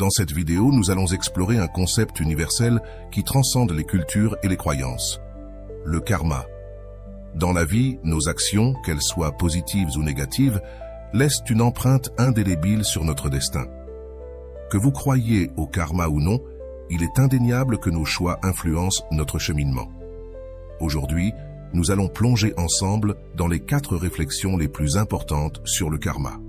Dans cette vidéo, nous allons explorer un concept universel qui transcende les cultures et les croyances. Le karma. Dans la vie, nos actions, qu'elles soient positives ou négatives, laissent une empreinte indélébile sur notre destin. Que vous croyiez au karma ou non, il est indéniable que nos choix influencent notre cheminement. Aujourd'hui, nous allons plonger ensemble dans les 4 réflexions les plus importantes sur le karma.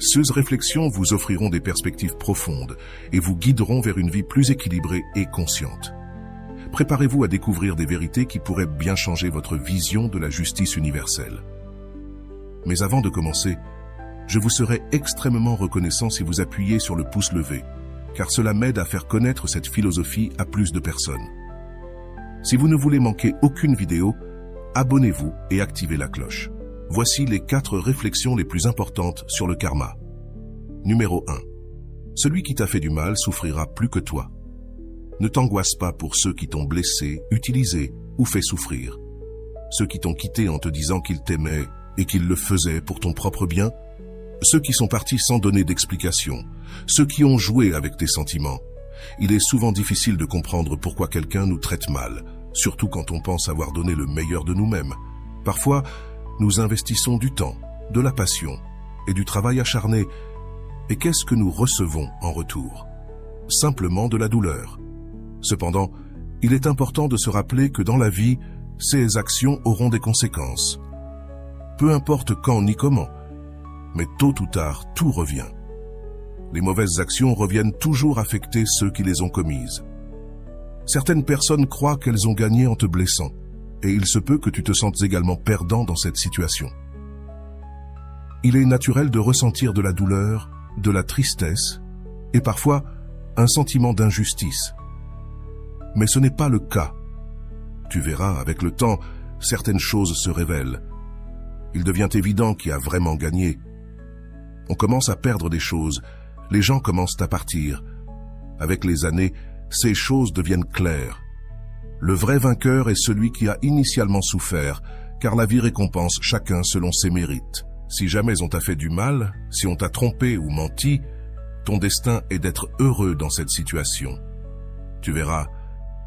Ces réflexions vous offriront des perspectives profondes et vous guideront vers une vie plus équilibrée et consciente. Préparez-vous à découvrir des vérités qui pourraient bien changer votre vision de la justice universelle. Mais avant de commencer, je vous serais extrêmement reconnaissant si vous appuyez sur le pouce levé, car cela m'aide à faire connaître cette philosophie à plus de personnes. Si vous ne voulez manquer aucune vidéo, abonnez-vous et activez la cloche. Voici les 4 réflexions les plus importantes sur le karma. Numéro 1. Celui qui t'a fait du mal souffrira plus que toi. Ne t'angoisse pas pour ceux qui t'ont blessé, utilisé ou fait souffrir. Ceux qui t'ont quitté en te disant qu'ils t'aimaient et qu'ils le faisaient pour ton propre bien. Ceux qui sont partis sans donner d'explication. Ceux qui ont joué avec tes sentiments. Il est souvent difficile de comprendre pourquoi quelqu'un nous traite mal, surtout quand on pense avoir donné le meilleur de nous-mêmes. Parfois, nous investissons du temps, de la passion et du travail acharné. Et qu'est-ce que nous recevons en retour? Simplement de la douleur. Cependant, il est important de se rappeler que dans la vie, ces actions auront des conséquences. Peu importe quand ni comment, mais tôt ou tard, tout revient. Les mauvaises actions reviennent toujours affecter ceux qui les ont commises. Certaines personnes croient qu'elles ont gagné en te blessant, et il se peut que tu te sentes également perdant dans cette situation. Il est naturel de ressentir de la douleur, de la tristesse, et parfois un sentiment d'injustice. Mais ce n'est pas le cas. Tu verras, avec le temps, certaines choses se révèlent. Il devient évident qui a vraiment gagné. On commence à perdre des choses, les gens commencent à partir. Avec les années, ces choses deviennent claires. Le vrai vainqueur est celui qui a initialement souffert, car la vie récompense chacun selon ses mérites. Si jamais on t'a fait du mal, si on t'a trompé ou menti, ton destin est d'être heureux dans cette situation. Tu verras,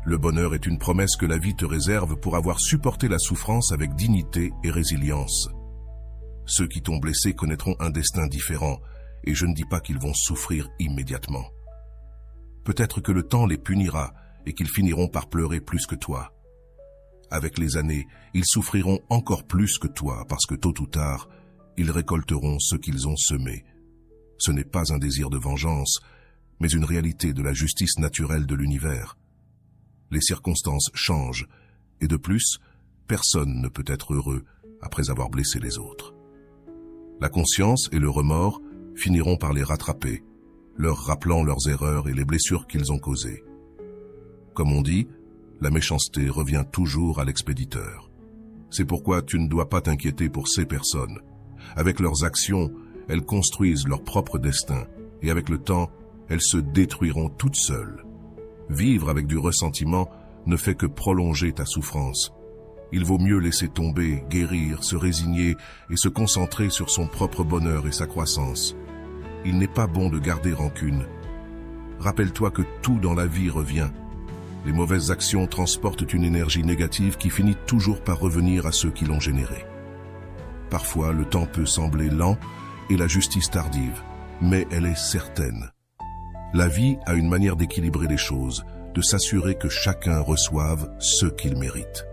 le bonheur est une promesse que la vie te réserve pour avoir supporté la souffrance avec dignité et résilience. Ceux qui t'ont blessé connaîtront un destin différent, et je ne dis pas qu'ils vont souffrir immédiatement. Peut-être que le temps les punira et qu'ils finiront par pleurer plus que toi. Avec les années, ils souffriront encore plus que toi parce que tôt ou tard, ils récolteront ce qu'ils ont semé. Ce n'est pas un désir de vengeance, mais une réalité de la justice naturelle de l'univers. Les circonstances changent, et de plus, personne ne peut être heureux après avoir blessé les autres. La conscience et le remords finiront par les rattraper, leur rappelant leurs erreurs et les blessures qu'ils ont causées. Comme on dit, la méchanceté revient toujours à l'expéditeur. C'est pourquoi tu ne dois pas t'inquiéter pour ces personnes. Avec leurs actions, elles construisent leur propre destin, et avec le temps, elles se détruiront toutes seules. Vivre avec du ressentiment ne fait que prolonger ta souffrance. Il vaut mieux laisser tomber, guérir, se résigner et se concentrer sur son propre bonheur et sa croissance. Il n'est pas bon de garder rancune. Rappelle-toi que tout dans la vie revient. Les mauvaises actions transportent une énergie négative qui finit toujours par revenir à ceux qui l'ont générée. Parfois, le temps peut sembler lent et la justice tardive, mais elle est certaine. La vie a une manière d'équilibrer les choses, de s'assurer que chacun reçoive ce qu'il mérite.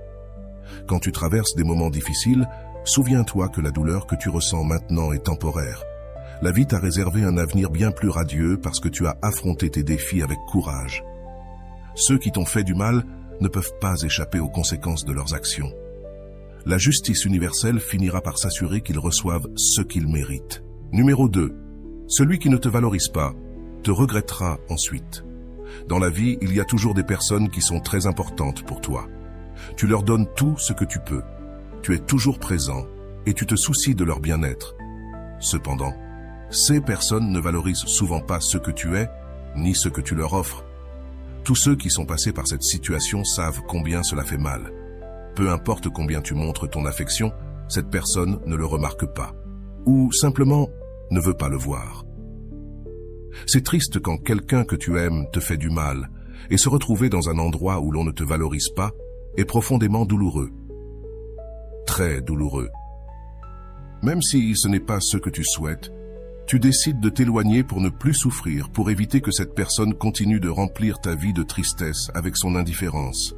Quand tu traverses des moments difficiles, souviens-toi que la douleur que tu ressens maintenant est temporaire. La vie t'a réservé un avenir bien plus radieux parce que tu as affronté tes défis avec courage. Ceux qui t'ont fait du mal ne peuvent pas échapper aux conséquences de leurs actions. La justice universelle finira par s'assurer qu'ils reçoivent ce qu'ils méritent. Numéro 2. Celui qui ne te valorise pas te regrettera ensuite. Dans la vie, il y a toujours des personnes qui sont très importantes pour toi. Tu leur donnes tout ce que tu peux. Tu es toujours présent et tu te soucies de leur bien-être. Cependant, ces personnes ne valorisent souvent pas ce que tu es, ni ce que tu leur offres. Tous ceux qui sont passés par cette situation savent combien cela fait mal. Peu importe combien tu montres ton affection, cette personne ne le remarque pas, ou simplement ne veut pas le voir. C'est triste quand quelqu'un que tu aimes te fait du mal, et se retrouver dans un endroit où l'on ne te valorise pas est profondément douloureux. Très douloureux. Même si ce n'est pas ce que tu souhaites, tu décides de t'éloigner pour ne plus souffrir, pour éviter que cette personne continue de remplir ta vie de tristesse avec son indifférence.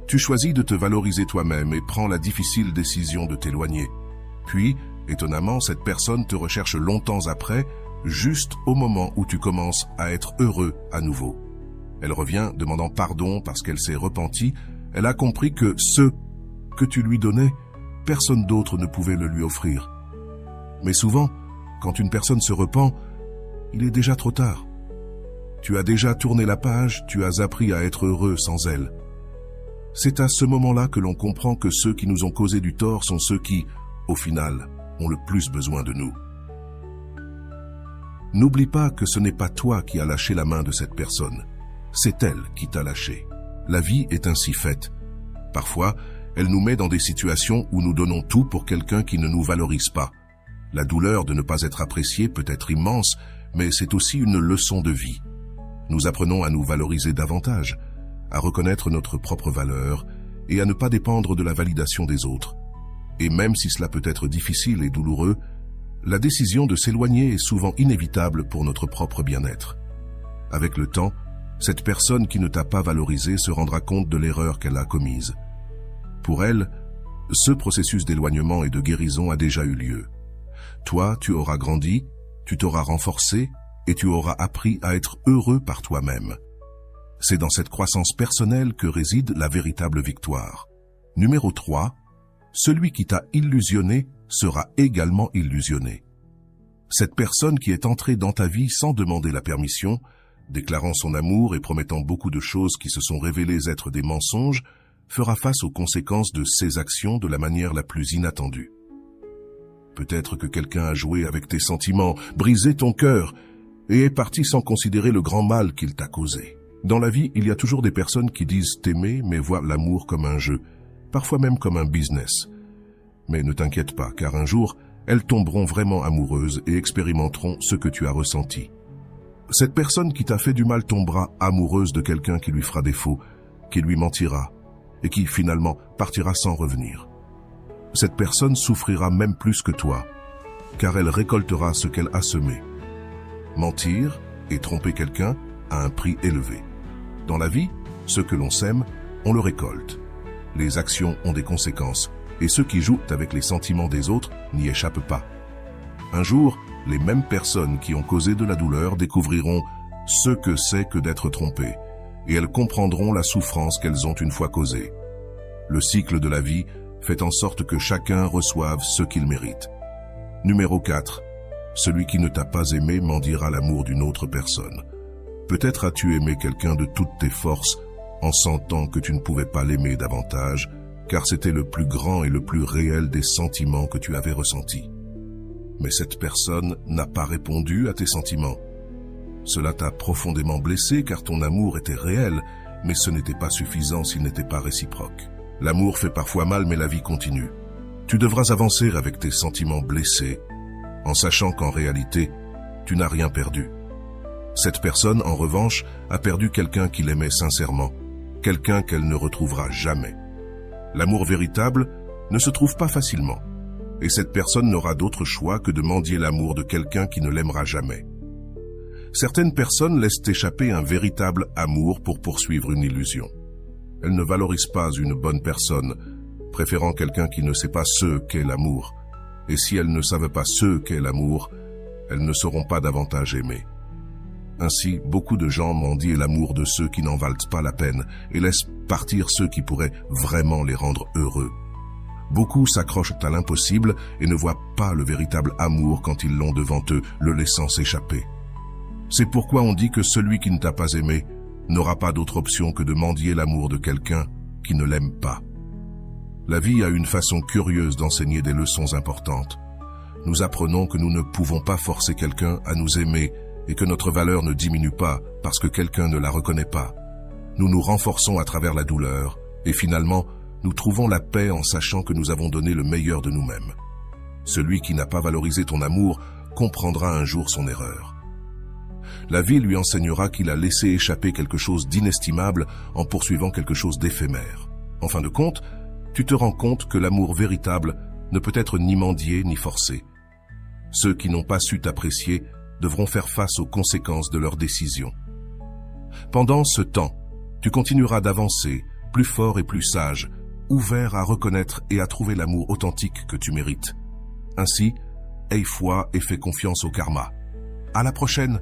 Tu choisis de te valoriser toi-même et prends la difficile décision de t'éloigner. Puis, étonnamment, cette personne te recherche longtemps après, juste au moment où tu commences à être heureux à nouveau. Elle revient demandant pardon parce qu'elle s'est repentie. Elle a compris que ce que tu lui donnais, personne d'autre ne pouvait le lui offrir. Mais souvent, quand une personne se repent, il est déjà trop tard. Tu as déjà tourné la page, tu as appris à être heureux sans elle. C'est à ce moment-là que l'on comprend que ceux qui nous ont causé du tort sont ceux qui, au final, ont le plus besoin de nous. N'oublie pas que ce n'est pas toi qui as lâché la main de cette personne. C'est elle qui t'a lâché. La vie est ainsi faite. Parfois, elle nous met dans des situations où nous donnons tout pour quelqu'un qui ne nous valorise pas. La douleur de ne pas être apprécié peut être immense, mais c'est aussi une leçon de vie. Nous apprenons à nous valoriser davantage, à reconnaître notre propre valeur et à ne pas dépendre de la validation des autres. Et même si cela peut être difficile et douloureux, la décision de s'éloigner est souvent inévitable pour notre propre bien-être. Avec le temps, cette personne qui ne t'a pas valorisé se rendra compte de l'erreur qu'elle a commise. Pour elle, ce processus d'éloignement et de guérison a déjà eu lieu. Toi, tu auras grandi, tu t'auras renforcé et tu auras appris à être heureux par toi-même. C'est dans cette croissance personnelle que réside la véritable victoire. Numéro 3, celui qui t'a illusionné sera également illusionné. Cette personne qui est entrée dans ta vie sans demander la permission, déclarant son amour et promettant beaucoup de choses qui se sont révélées être des mensonges, fera face aux conséquences de ses actions de la manière la plus inattendue. Peut-être que quelqu'un a joué avec tes sentiments, brisé ton cœur, et est parti sans considérer le grand mal qu'il t'a causé. Dans la vie, il y a toujours des personnes qui disent t'aimer, mais voient l'amour comme un jeu, parfois même comme un business. Mais ne t'inquiète pas, car un jour, elles tomberont vraiment amoureuses et expérimenteront ce que tu as ressenti. Cette personne qui t'a fait du mal tombera amoureuse de quelqu'un qui lui fera défaut, qui lui mentira, et qui finalement partira sans revenir. Cette personne souffrira même plus que toi, car elle récoltera ce qu'elle a semé. Mentir et tromper quelqu'un a un prix élevé. Dans la vie, ce que l'on sème, on le récolte. Les actions ont des conséquences, et ceux qui jouent avec les sentiments des autres n'y échappent pas. Un jour, les mêmes personnes qui ont causé de la douleur découvriront ce que c'est que d'être trompées, et elles comprendront la souffrance qu'elles ont une fois causée. Le cycle de la vie fait en sorte que chacun reçoive ce qu'il mérite. Numéro 4. Celui qui ne t'a pas aimé mendiera l'amour d'une autre personne. Peut-être as-tu aimé quelqu'un de toutes tes forces en sentant que tu ne pouvais pas l'aimer davantage, car c'était le plus grand et le plus réel des sentiments que tu avais ressentis. Mais cette personne n'a pas répondu à tes sentiments. Cela t'a profondément blessé car ton amour était réel, mais ce n'était pas suffisant s'il n'était pas réciproque. L'amour fait parfois mal, mais la vie continue. Tu devras avancer avec tes sentiments blessés, en sachant qu'en réalité, tu n'as rien perdu. Cette personne, en revanche, a perdu quelqu'un qui l'aimait sincèrement, quelqu'un qu'elle ne retrouvera jamais. L'amour véritable ne se trouve pas facilement, et cette personne n'aura d'autre choix que de mendier l'amour de quelqu'un qui ne l'aimera jamais. Certaines personnes laissent échapper un véritable amour pour poursuivre une illusion. Elles ne valorisent pas une bonne personne, préférant quelqu'un qui ne sait pas ce qu'est l'amour. Et si elles ne savent pas ce qu'est l'amour, elles ne seront pas davantage aimées. Ainsi, beaucoup de gens mendient l'amour de ceux qui n'en valent pas la peine et laissent partir ceux qui pourraient vraiment les rendre heureux. Beaucoup s'accrochent à l'impossible et ne voient pas le véritable amour quand ils l'ont devant eux, le laissant s'échapper. C'est pourquoi on dit que celui qui ne t'a pas aimé n'aura pas d'autre option que de mendier l'amour de quelqu'un qui ne l'aime pas. La vie a une façon curieuse d'enseigner des leçons importantes. Nous apprenons que nous ne pouvons pas forcer quelqu'un à nous aimer et que notre valeur ne diminue pas parce que quelqu'un ne la reconnaît pas. Nous nous renforçons à travers la douleur et finalement, nous trouvons la paix en sachant que nous avons donné le meilleur de nous-mêmes. Celui qui n'a pas valorisé ton amour comprendra un jour son erreur. La vie lui enseignera qu'il a laissé échapper quelque chose d'inestimable en poursuivant quelque chose d'éphémère. En fin de compte, tu te rends compte que l'amour véritable ne peut être ni mendié ni forcé. Ceux qui n'ont pas su t'apprécier devront faire face aux conséquences de leurs décisions. Pendant ce temps, tu continueras d'avancer, plus fort et plus sage, ouvert à reconnaître et à trouver l'amour authentique que tu mérites. Ainsi, aie foi et fais confiance au karma. À la prochaine!